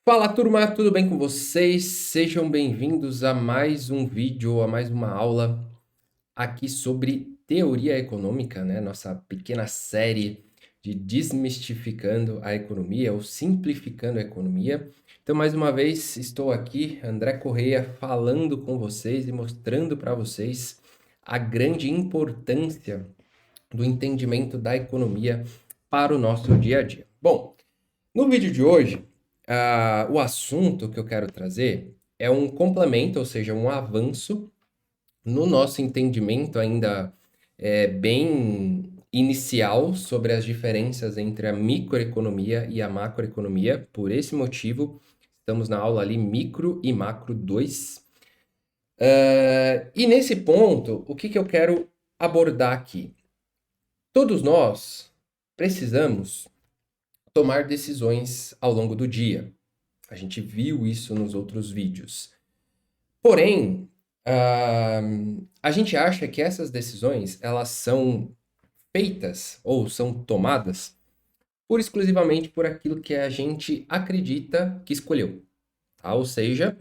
Fala turma, tudo bem com vocês? Sejam bem-vindos a mais um vídeo, a mais uma aula aqui sobre teoria econômica, né? Nossa pequena série de desmistificando a economia ou simplificando a economia. Então, mais uma vez, estou aqui, André Correia, falando com vocês e mostrando para vocês a grande importância do entendimento da economia para o nosso dia a dia. Bom, no vídeo de hoje, o assunto que eu quero trazer é um complemento, ou seja, um avanço no nosso entendimento ainda bem inicial sobre as diferenças entre a microeconomia e a macroeconomia. Por esse motivo, estamos na aula ali micro e macro 2. E nesse ponto, o que eu quero abordar aqui? Todos nós precisamos tomar decisões ao longo do dia. A gente viu isso nos outros vídeos. Porém, ah, a gente acha que essas decisões elas são feitas ou são tomadas exclusivamente por aquilo que a gente acredita que escolheu, tá? Ou seja,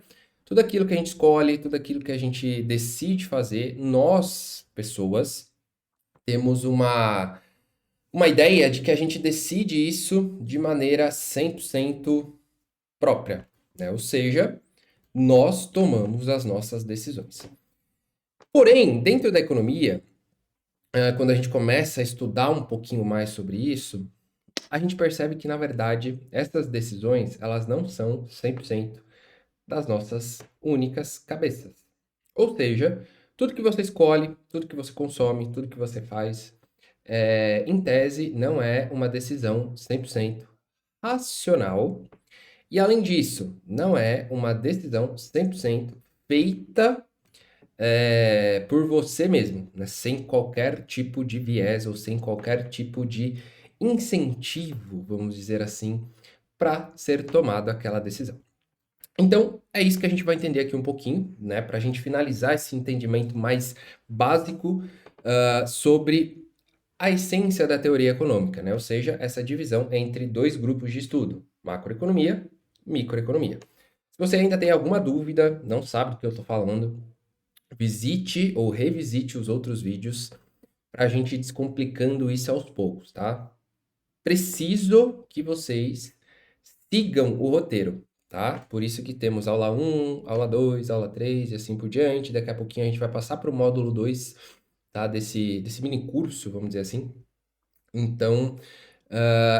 tudo aquilo que a gente escolhe, tudo aquilo que a gente decide fazer, nós, pessoas, temos uma ideia de que a gente decide isso de maneira 100% própria, né? Ou seja, nós tomamos as nossas decisões. Porém, dentro da economia, quando a gente começa a estudar um pouquinho mais sobre isso, a gente percebe que, na verdade, essas decisões, elas não são 100% das nossas únicas cabeças. Ou seja, tudo que você escolhe, tudo que você consome, tudo que você faz, em tese, não é uma decisão 100% racional. E, além disso, não é uma decisão 100% feita por você mesmo, né? Sem qualquer tipo de viés ou sem qualquer tipo de incentivo, vamos dizer assim, para ser tomada aquela decisão. Então, é isso que a gente vai entender aqui um pouquinho, né? Para a gente finalizar esse entendimento mais básico sobre a essência da teoria econômica, né? Ou seja, essa divisão entre dois grupos de estudo, macroeconomia e microeconomia. Se você ainda tem alguma dúvida, não sabe do que eu estou falando, visite ou revisite os outros vídeos para a gente ir descomplicando isso aos poucos, tá? Preciso que vocês sigam o roteiro, tá? Por isso que temos aula 1, aula 2, aula 3 e assim por diante. Daqui a pouquinho a gente vai passar para o módulo 2, tá? Desse mini curso, vamos dizer assim. Então,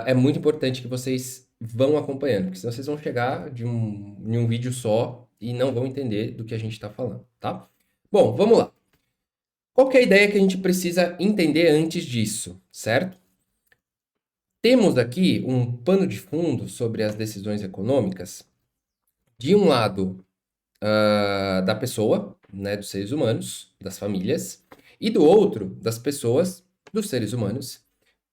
é muito importante que vocês vão acompanhando, porque senão vocês vão chegar em um vídeo só e não vão entender do que a gente está falando, tá? Bom, vamos lá. Qual que é a ideia que a gente precisa entender antes disso, certo? Temos aqui um pano de fundo sobre as decisões econômicas, de um lado, da pessoa, né, dos seres humanos, das famílias, e do outro, das pessoas, dos seres humanos,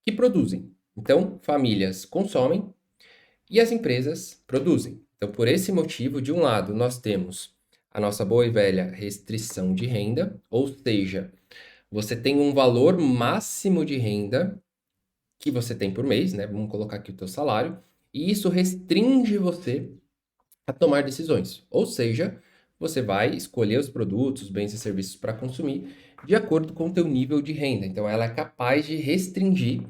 que produzem. Então, famílias consomem e as empresas produzem. Então, por esse motivo, de um lado, nós temos a nossa boa e velha restrição de renda, ou seja, você tem um valor máximo de renda que você tem por mês, né? Vamos colocar aqui o teu salário, e isso restringe você a tomar decisões. Ou seja, você vai escolher os produtos, os bens e serviços para consumir de acordo com o teu nível de renda. Então, ela é capaz de restringir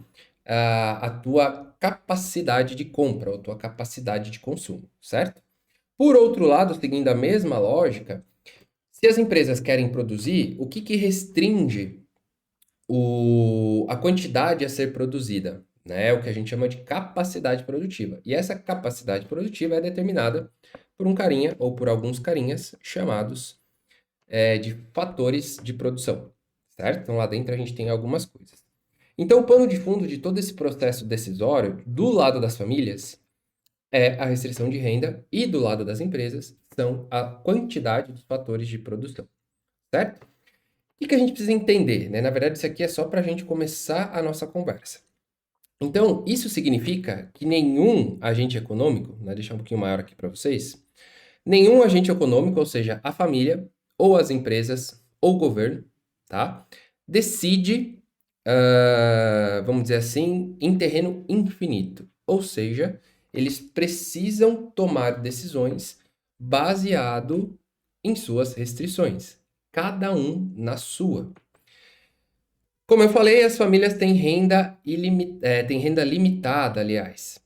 a tua capacidade de compra, ou a tua capacidade de consumo, certo? Por outro lado, seguindo a mesma lógica, se as empresas querem produzir, o que restringe a quantidade a ser produzida, né? O que a gente chama de capacidade produtiva. E essa capacidade produtiva é determinada por um carinha ou por alguns carinhas chamados de fatores de produção, certo? Então lá dentro a gente tem algumas coisas. Então o pano de fundo de todo esse processo decisório, do lado das famílias, é a restrição de renda e do lado das empresas são a quantidade dos fatores de produção, certo? O que a gente precisa entender, né? Na verdade, isso aqui é só para a gente começar a nossa conversa. Então, isso significa que nenhum agente econômico, né, deixar um pouquinho maior aqui para vocês, nenhum agente econômico, ou seja, a família, ou as empresas, ou o governo, tá? Decide, vamos dizer assim, em terreno infinito. Ou seja, eles precisam tomar decisões baseado em suas restrições, cada um na sua. Como eu falei, as famílias têm renda limitada, aliás.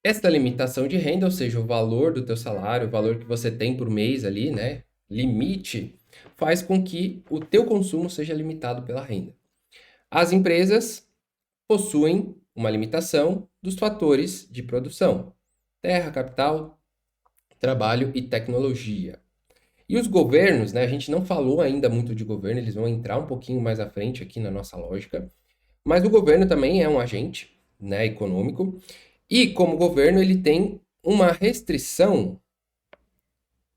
Esta limitação de renda, ou seja, o valor do teu salário, o valor que você tem por mês ali, né, limite, faz com que o teu consumo seja limitado pela renda. As empresas possuem uma limitação dos fatores de produção: terra, capital, trabalho e tecnologia. E os governos, né, a gente não falou ainda muito de governo, eles vão entrar um pouquinho mais à frente aqui na nossa lógica, mas o governo também é um agente, né, econômico, e como governo ele tem uma restrição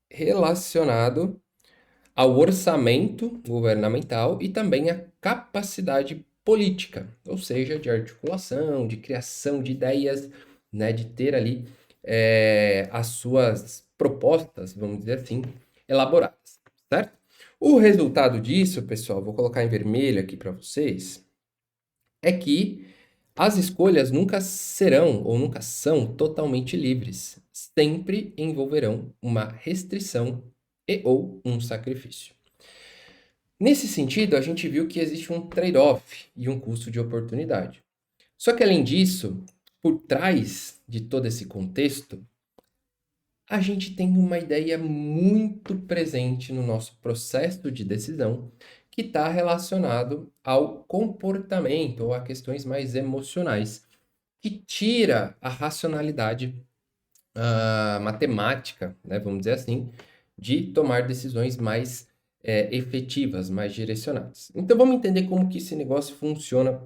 relacionado ao orçamento governamental e também à capacidade política, ou seja, de articulação, de criação de ideias, né, de ter ali as suas propostas, vamos dizer assim, elaboradas, certo? O resultado disso, pessoal, vou colocar em vermelho aqui para vocês, é que as escolhas nunca serão ou nunca são totalmente livres. Sempre envolverão uma restrição e ou um sacrifício. Nesse sentido, a gente viu que existe um trade-off e um custo de oportunidade. Só que além disso, por trás de todo esse contexto, a gente tem uma ideia muito presente no nosso processo de decisão que está relacionado ao comportamento ou a questões mais emocionais, que tira a racionalidade matemática, né, vamos dizer assim, de tomar decisões mais efetivas, mais direcionadas. Então vamos entender como que esse negócio funciona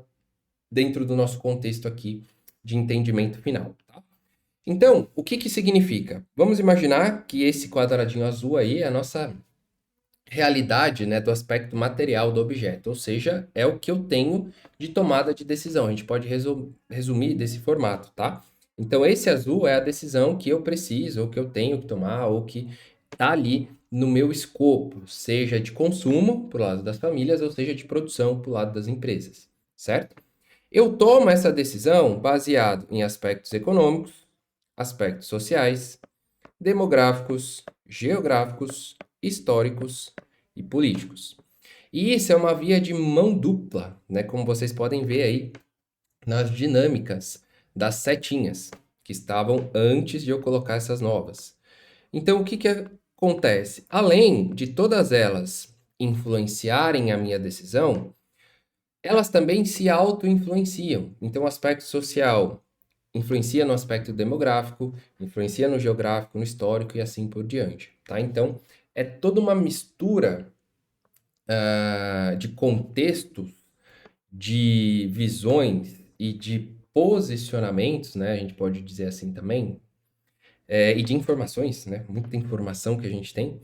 dentro do nosso contexto aqui de entendimento final, tá? Então, o que que significa? Vamos imaginar que esse quadradinho azul aí é a nossa realidade, né, do aspecto material do objeto, ou seja, é o que eu tenho de tomada de decisão. A gente pode resumir desse formato, tá? Então, esse azul é a decisão que eu preciso, ou que eu tenho que tomar, ou que está ali no meu escopo, seja de consumo, por lado das famílias, ou seja de produção, por lado das empresas, certo? Eu tomo essa decisão baseado em aspectos econômicos, aspectos sociais, demográficos, geográficos, históricos e políticos. E isso é uma via de mão dupla, né? Como vocês podem ver aí nas dinâmicas das setinhas que estavam antes de eu colocar essas novas. Então, o que que acontece? Além de todas elas influenciarem a minha decisão, elas também se auto-influenciam. Então, o aspecto social influencia no aspecto demográfico, influencia no geográfico, no histórico e assim por diante, tá? Então, é toda uma mistura de contextos, de visões e de posicionamentos, né? A gente pode dizer assim também, e de informações, né? Muita informação que a gente tem,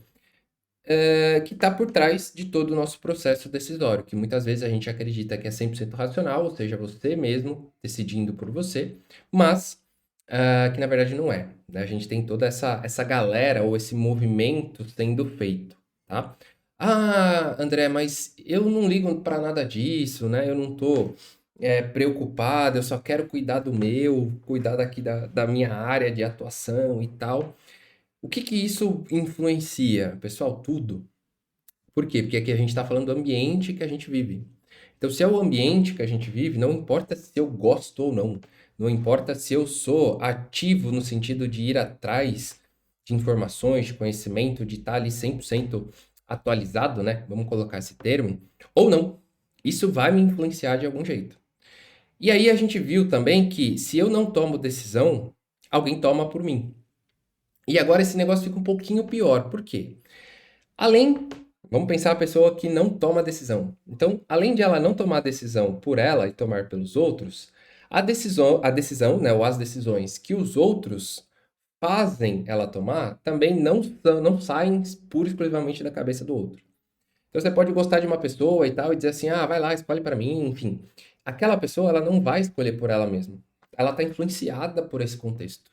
que está por trás de todo o nosso processo decisório, que muitas vezes a gente acredita que é 100% racional, ou seja, você mesmo decidindo por você, mas que na verdade não é, né? A gente tem toda essa galera ou esse movimento sendo feito, tá? Ah, André, mas eu não ligo para nada disso, né? Eu não tô preocupado, eu só quero cuidar do meu, cuidar daqui da minha área de atuação e tal. O que que isso influencia? Pessoal, tudo. Por quê? Porque aqui a gente está falando do ambiente que a gente vive. Então, se é o ambiente que a gente vive, não importa se eu gosto ou não, não importa se eu sou ativo no sentido de ir atrás de informações, de conhecimento, de estar ali 100% atualizado, né? Vamos colocar esse termo, ou não. Isso vai me influenciar de algum jeito. E aí a gente viu também que se eu não tomo decisão, alguém toma por mim. E agora esse negócio fica um pouquinho pior. Por quê? Além, vamos pensar a pessoa que não toma decisão. Então, além de ela não tomar decisão por ela e tomar pelos outros, a decisão, né, ou as decisões que os outros fazem ela tomar também não saem pura e exclusivamente da cabeça do outro. Então, você pode gostar de uma pessoa e tal e dizer assim, ah, vai lá, escolhe para mim, enfim. Aquela pessoa, ela não vai escolher por ela mesma. Ela está influenciada por esse contexto,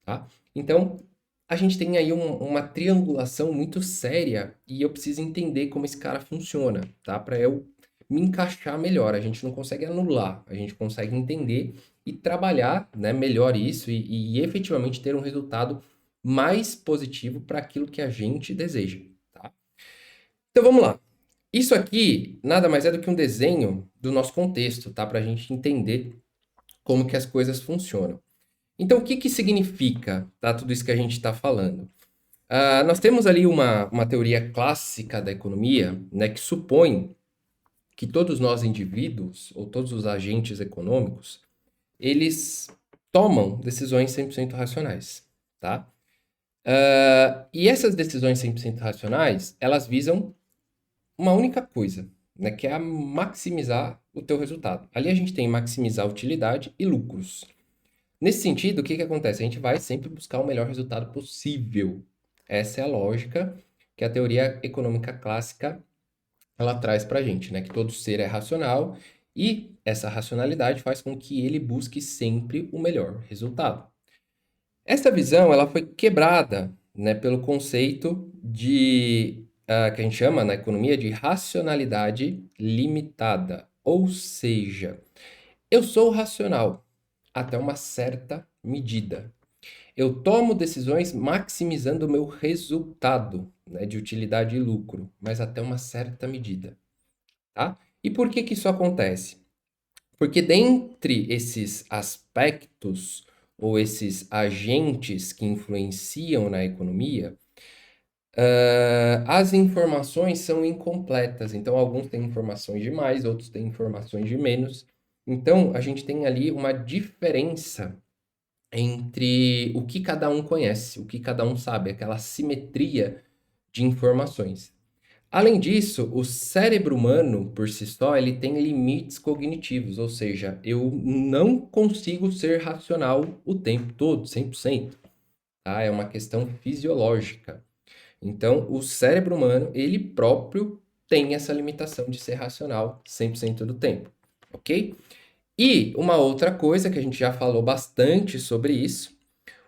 tá? Então, a gente tem aí uma triangulação muito séria e eu preciso entender como esse cara funciona, tá? Para eu me encaixar melhor. A gente não consegue anular, a gente consegue entender e trabalhar, né, melhor isso e efetivamente ter um resultado mais positivo para aquilo que a gente deseja, tá? Então vamos lá. Isso aqui nada mais é do que um desenho do nosso contexto, tá? Para a gente entender como que as coisas funcionam. Então, o que que significa, tá, tudo isso que a gente está falando? Nós temos ali uma teoria clássica da economia, né, que supõe que todos nós indivíduos, ou todos os agentes econômicos, eles tomam decisões 100% racionais, tá? E essas decisões 100% racionais, elas visam uma única coisa, né, que é a maximizar o teu resultado. Ali a gente tem maximizar utilidade e lucros. Nesse sentido, o que que acontece? A gente vai sempre buscar o melhor resultado possível. Essa é a lógica que a teoria econômica clássica ela traz para a gente, né? Que todo ser é racional e essa racionalidade faz com que ele busque sempre o melhor resultado. Essa visão ela foi quebrada, né, pelo conceito que a gente chama na economia de racionalidade limitada. Ou seja, eu sou racional até uma certa medida. Eu tomo decisões maximizando o meu resultado, né, de utilidade e lucro, mas até uma certa medida, tá? E por que que isso acontece? Porque dentre esses aspectos ou esses agentes que influenciam na economia, as informações são incompletas. Então, alguns têm informações de mais, outros têm informações de menos. Então, a gente tem ali uma diferença entre o que cada um conhece, o que cada um sabe, aquela simetria de informações. Além disso, o cérebro humano, por si só, ele tem limites cognitivos, ou seja, eu não consigo ser racional o tempo todo, 100%, tá? É uma questão fisiológica. Então, o cérebro humano, ele próprio tem essa limitação de ser racional 100% do tempo, ok? E uma outra coisa que a gente já falou bastante sobre isso,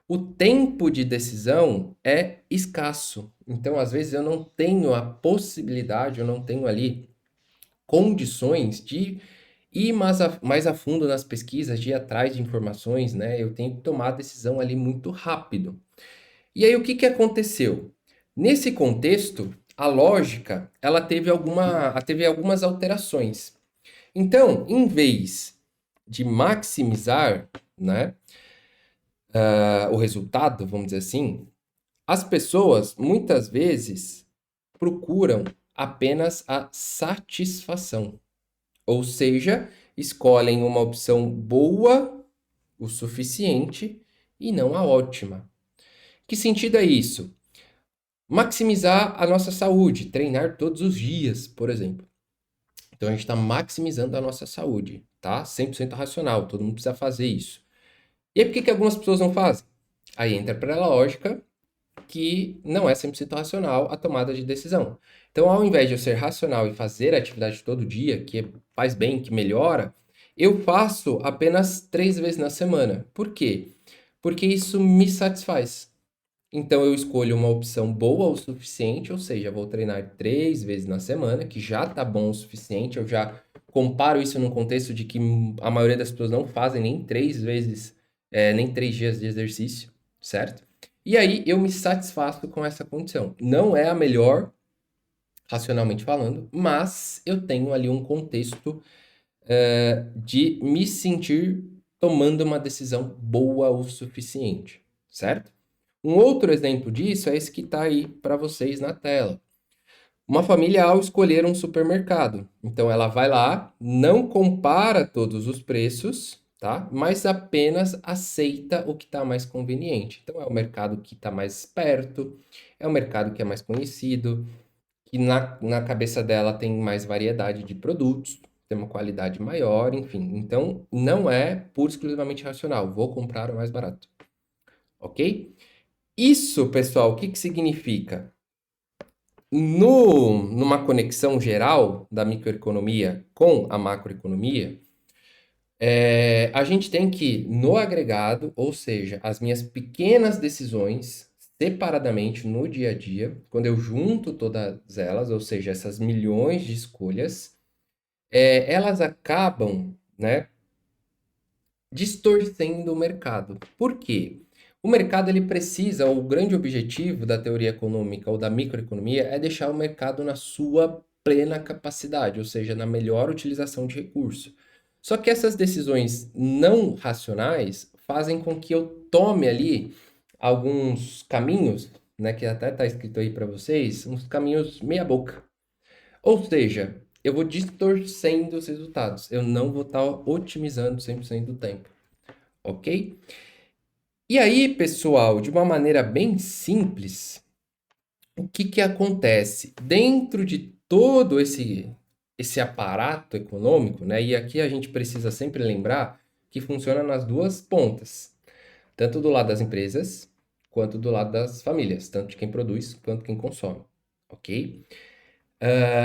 o tempo de decisão é escasso. Então, às vezes, eu não tenho a possibilidade, eu não tenho ali condições de ir mais a fundo nas pesquisas, de ir atrás de informações, né? Eu tenho que tomar a decisão ali muito rápido. E aí, o que que aconteceu? Nesse contexto, a lógica, ela teve algumas alterações. Então, em vez de maximizar, né, o resultado, vamos dizer assim, as pessoas muitas vezes procuram apenas a satisfação, ou seja, escolhem uma opção boa o suficiente e não a ótima. Que sentido é isso? Maximizar a nossa saúde, treinar todos os dias, por exemplo. Então a gente está maximizando a nossa saúde, tá? 100% racional, todo mundo precisa fazer isso. E aí por que que algumas pessoas não fazem? Aí entra para a lógica que não é 100% racional a tomada de decisão. Então, ao invés de eu ser racional e fazer a atividade todo dia, que faz bem, que melhora, eu faço apenas 3 vezes na semana. Por quê? Porque isso me satisfaz. Então, eu escolho uma opção boa o suficiente, ou seja, vou treinar 3 vezes na semana, que já tá bom o suficiente. Eu já comparo isso num contexto de que a maioria das pessoas não fazem nem 3 vezes, nem 3 dias de exercício, certo? E aí eu me satisfaço com essa condição. Não é a melhor, racionalmente falando, mas eu tenho ali um contexto de me sentir tomando uma decisão boa o suficiente, certo? Um outro exemplo disso é esse que está aí para vocês na tela. Uma família ao escolher um supermercado. Então ela vai lá, não compara todos os preços, tá? Mas apenas aceita o que está mais conveniente. Então é o mercado que está mais perto, é o mercado que é mais conhecido, que na cabeça dela tem mais variedade de produtos, tem uma qualidade maior, enfim. Então não é pura e exclusivamente racional. Vou comprar o mais barato, ok? Isso, pessoal, o que que significa? Numa conexão geral da microeconomia com a macroeconomia, a gente tem que, no agregado, ou seja, as minhas pequenas decisões, separadamente no dia a dia, quando eu junto todas elas, ou seja, essas milhões de escolhas, elas acabam, né, distorcendo o mercado. Por quê? O mercado ele precisa, o grande objetivo da teoria econômica ou da microeconomia é deixar o mercado na sua plena capacidade, ou seja, na melhor utilização de recurso. Só que essas decisões não racionais fazem com que eu tome ali alguns caminhos, né, que até está escrito aí para vocês, uns caminhos meia boca. Ou seja, eu vou distorcendo os resultados. Eu não vou estar otimizando 100% do tempo, ok? E aí, pessoal, de uma maneira bem simples, o que que acontece? Dentro de todo esse aparato econômico, né? E aqui a gente precisa sempre lembrar que funciona nas duas pontas, tanto do lado das empresas quanto do lado das famílias, tanto de quem produz quanto quem consome, ok?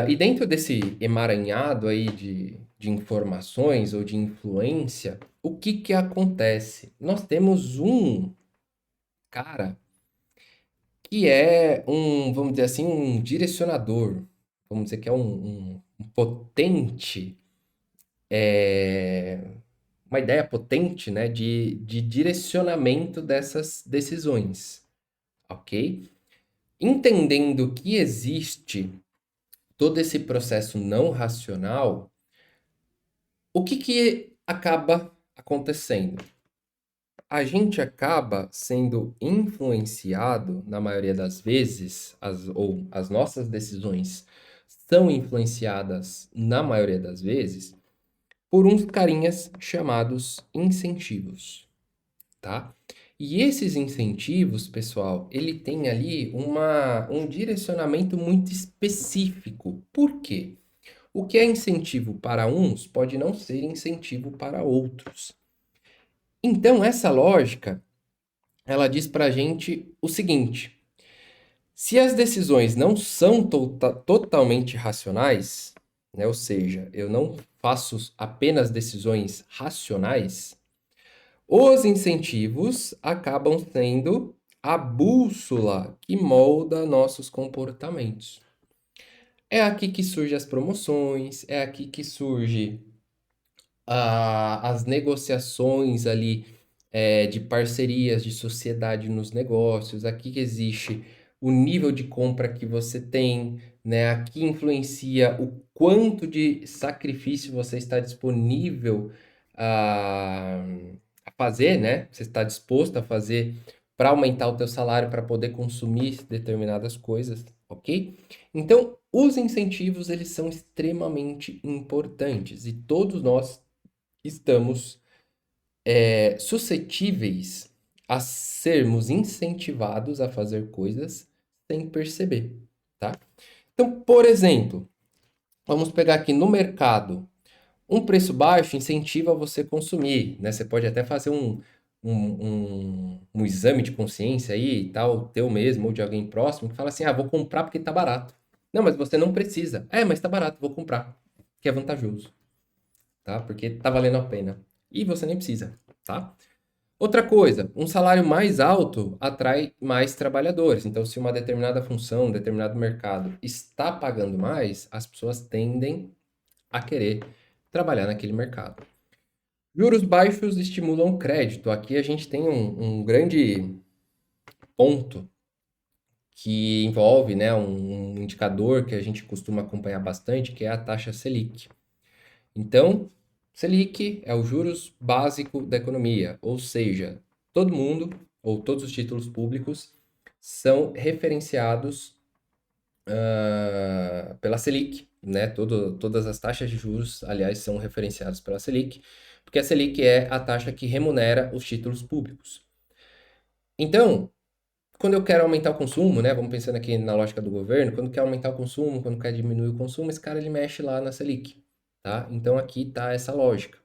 E dentro desse emaranhado aí de informações ou de influência, o que que acontece? Nós temos um cara que é vamos dizer assim, um direcionador, vamos dizer que é um potente, é, uma ideia potente, né, de direcionamento dessas decisões, ok? Entendendo que existe todo esse processo não racional, o que que acaba acontecendo? A gente acaba sendo influenciado, na maioria das vezes, ou as nossas decisões são influenciadas, na maioria das vezes, por uns carinhas chamados incentivos, tá? E esses incentivos, pessoal, ele tem ali um direcionamento muito específico. Por quê? O que é incentivo para uns pode não ser incentivo para outros. Então, essa lógica, ela diz para a gente o seguinte: se as decisões não são totalmente racionais, né, ou seja, eu não faço apenas decisões racionais, os incentivos acabam sendo a bússola que molda nossos comportamentos. É aqui que surgem as promoções, é aqui que surge as negociações ali de parcerias, de sociedade nos negócios, aqui que existe o nível de compra que você tem, né? Aqui influencia o quanto de sacrifício você está disponível a, a fazer, né? Você está disposto a fazer para aumentar o teu salário, para poder consumir determinadas coisas, ok? Então, os incentivos, eles são extremamente importantes e todos nós estamos suscetíveis a sermos incentivados a fazer coisas sem perceber, tá? Então, por exemplo, vamos pegar aqui no mercado, um preço baixo incentiva você a consumir, né? Você pode até fazer um exame de consciência aí, e tal, teu mesmo ou de alguém próximo, que fala assim, vou comprar porque tá barato. Não, mas você não precisa. Mas tá barato, vou comprar, que é vantajoso, tá? Porque tá valendo a pena. E você nem precisa, tá? Outra coisa, um salário mais alto atrai mais trabalhadores. Então, se uma determinada função, um determinado mercado está pagando mais, as pessoas tendem a querer trabalhar naquele mercado. Juros baixos estimulam o crédito. Aqui a gente tem um grande ponto que envolve, né, um indicador que a gente costuma acompanhar bastante, que é a taxa Selic. Então, Selic é o juros básico da economia, ou seja, todo mundo, ou todos os títulos públicos, são referenciados pela Selic, né? Todas as taxas de juros, aliás, são referenciadas pela Selic, porque a Selic é a taxa que remunera os títulos públicos. Então, quando eu quero aumentar o consumo, né? Vamos pensando aqui na lógica do governo, quando quer aumentar o consumo, quando quer diminuir o consumo, esse cara ele mexe lá na Selic, tá? Então aqui tá essa lógica.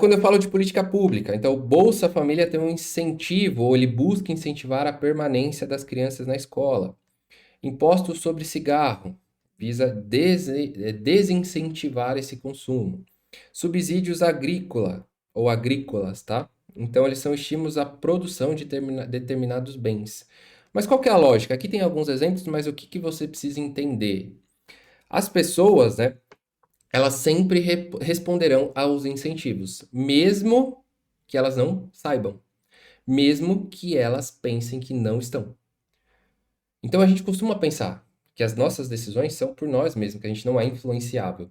Quando eu falo de política pública, então o Bolsa Família tem um incentivo, ou ele busca incentivar a permanência das crianças na escola. Impostos sobre cigarro, visa desincentivar esse consumo. Subsídios agrícola ou agrícolas, tá? Então, eles são estímulos à produção de determinados bens. Mas qual que é a lógica? Aqui tem alguns exemplos, mas o que que você precisa entender? As pessoas, né, elas sempre responderão aos incentivos, mesmo que elas não saibam, mesmo que elas pensem que não estão. Então a gente costuma pensar que as nossas decisões são por nós mesmos, que a gente não é influenciável.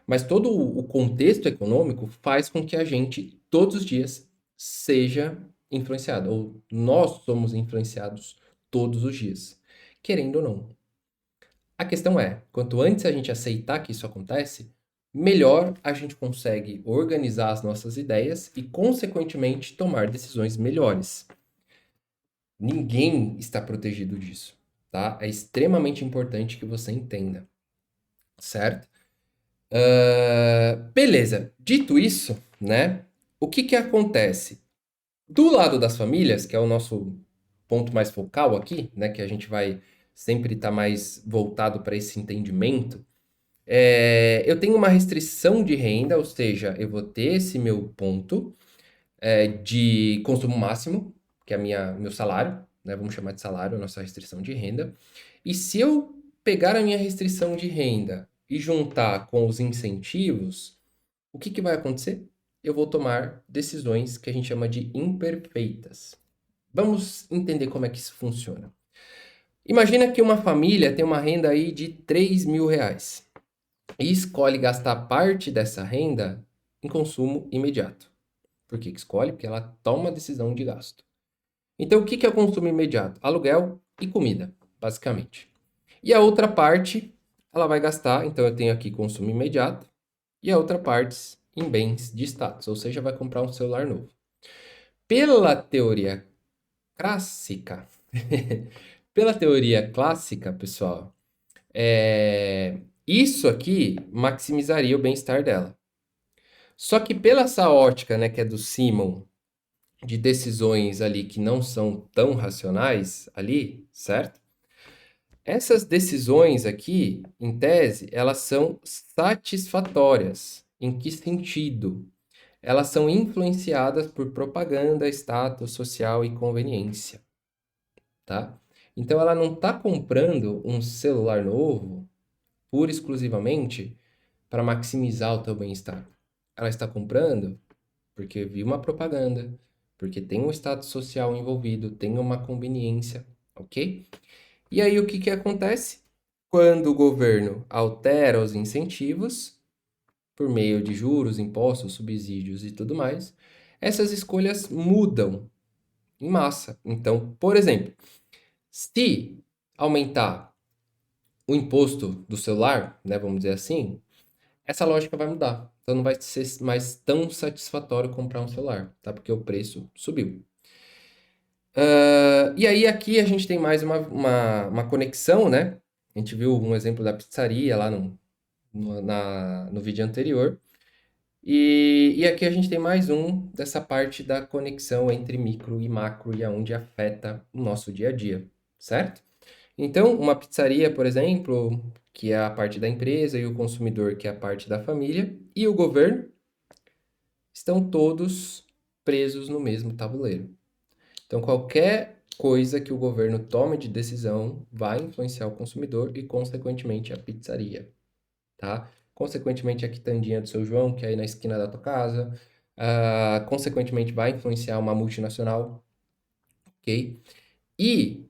Mas todo o contexto econômico faz com que a gente, todos os dias, seja influenciado, ou nós somos influenciados todos os dias, querendo ou não. A questão é, quanto antes a gente aceitar que isso acontece, melhor a gente consegue organizar as nossas ideias e, consequentemente, tomar decisões melhores. Ninguém está protegido disso, tá? É extremamente importante que você entenda, certo? Beleza. Dito isso, né? O que que acontece? Do lado das famílias, que é o nosso ponto mais focal aqui, né? Que a gente vai sempre estar mais voltado para esse entendimento. Eu tenho uma restrição de renda, ou seja, eu vou ter esse meu ponto de consumo máximo, que é meu salário, né? Vamos chamar de salário, a nossa restrição de renda. E se eu pegar a minha restrição de renda e juntar com os incentivos, o que que vai acontecer? Eu vou tomar decisões que a gente chama de imperfeitas. Vamos entender como é que isso funciona. Imagina que uma família tem uma renda aí de R$ 3.000 e escolhe gastar parte dessa renda em consumo imediato. Por que que escolhe? Porque ela toma a decisão de gasto. Então, o que que é o consumo imediato? Aluguel e comida, basicamente. E a outra parte, ela vai gastar, então eu tenho aqui consumo imediato, e a outra parte em bens de status, ou seja, vai comprar um celular novo. Pela teoria clássica, pela teoria clássica, pessoal, isso aqui maximizaria o bem-estar dela. Só que pela essa ótica, né, que é do Simon, de decisões ali que não são tão racionais ali, certo? Essas decisões aqui, em tese, elas são satisfatórias. Em que sentido? Elas são influenciadas por propaganda, status social e conveniência, tá? Então ela não está comprando um celular novo pura e exclusivamente para maximizar o teu bem-estar. Ela está comprando porque viu uma propaganda, porque tem um status social envolvido, tem uma conveniência, ok? E aí o que que acontece? Quando o governo altera os incentivos, por meio de juros, impostos, subsídios e tudo mais, essas escolhas mudam em massa. Então, por exemplo, se aumentar o imposto do celular, né, vamos dizer assim, essa lógica vai mudar. Então não vai ser mais tão satisfatório comprar um celular, tá? Porque o preço subiu. E aí aqui a gente tem mais uma conexão, né? A gente viu um exemplo da pizzaria lá no vídeo anterior. E aqui a gente tem mais um dessa parte da conexão entre micro e macro e aonde afeta o nosso dia a dia, certo? Então, uma pizzaria, por exemplo, que é a parte da empresa, e o consumidor, que é a parte da família, e o governo, estão todos presos no mesmo tabuleiro. Então, qualquer coisa que o governo tome de decisão vai influenciar o consumidor e, consequentemente, a pizzaria, tá? Consequentemente, a quitandinha do seu João, que é aí na esquina da tua casa, consequentemente, vai influenciar uma multinacional, ok? E,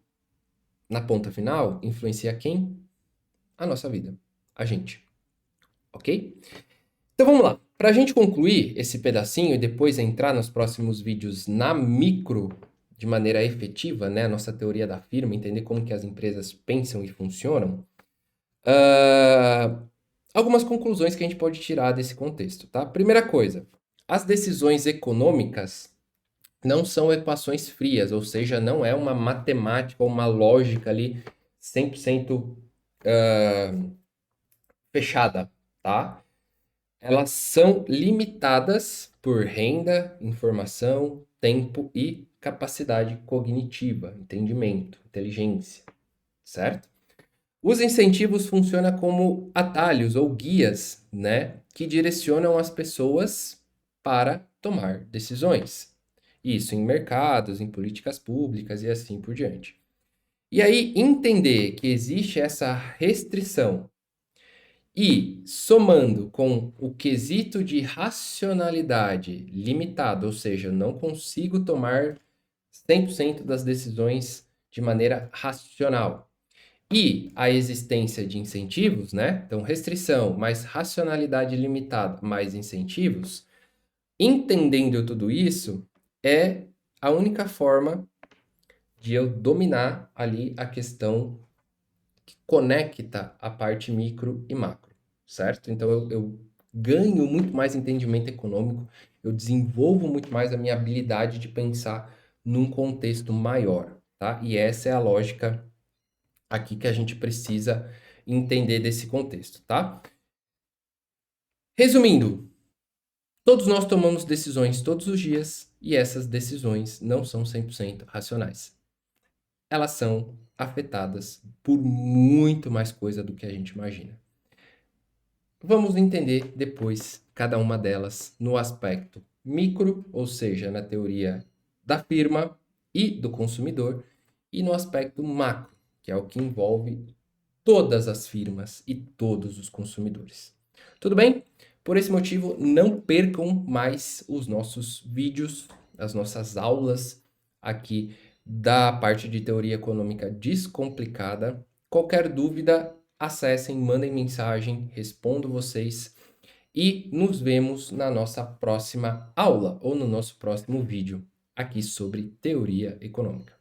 na ponta final, influencia quem? A nossa vida, a gente, ok? Então vamos lá. Para a gente concluir esse pedacinho e depois entrar nos próximos vídeos na micro, de maneira efetiva, né? A nossa teoria da firma, entender como que as empresas pensam e funcionam. Algumas conclusões que a gente pode tirar desse contexto, tá? Primeira coisa, as decisões econômicas não são equações frias, ou seja, não é uma matemática ou uma lógica ali 100% fechada, tá? Elas são limitadas por renda, informação, tempo e capacidade cognitiva, entendimento, inteligência, certo? Os incentivos funcionam como atalhos ou guias, né, que direcionam as pessoas para tomar decisões. Isso em mercados, em políticas públicas e assim por diante. E aí entender que existe essa restrição E somando com o quesito de racionalidade limitado, ou seja, eu não consigo tomar 100% das decisões de maneira racional. E a existência de incentivos, né? Então, restrição mais racionalidade limitada mais incentivos. Entendendo tudo isso, é a única forma de eu dominar ali a questão que conecta a parte micro e macro, certo? Então eu ganho muito mais entendimento econômico, eu desenvolvo muito mais a minha habilidade de pensar num contexto maior, tá? E essa é a lógica aqui que a gente precisa entender desse contexto, tá? Resumindo, todos nós tomamos decisões todos os dias e essas decisões não são 100% racionais. Elas são afetadas por muito mais coisa do que a gente imagina. Vamos entender depois cada uma delas no aspecto micro, ou seja, na teoria da firma e do consumidor, e no aspecto macro, que é o que envolve todas as firmas e todos os consumidores. Tudo bem? Por esse motivo, não percam mais os nossos vídeos, as nossas aulas aqui da parte de teoria econômica descomplicada. Qualquer dúvida, acessem, mandem mensagem, respondo vocês e nos vemos na nossa próxima aula ou no nosso próximo vídeo aqui sobre teoria econômica.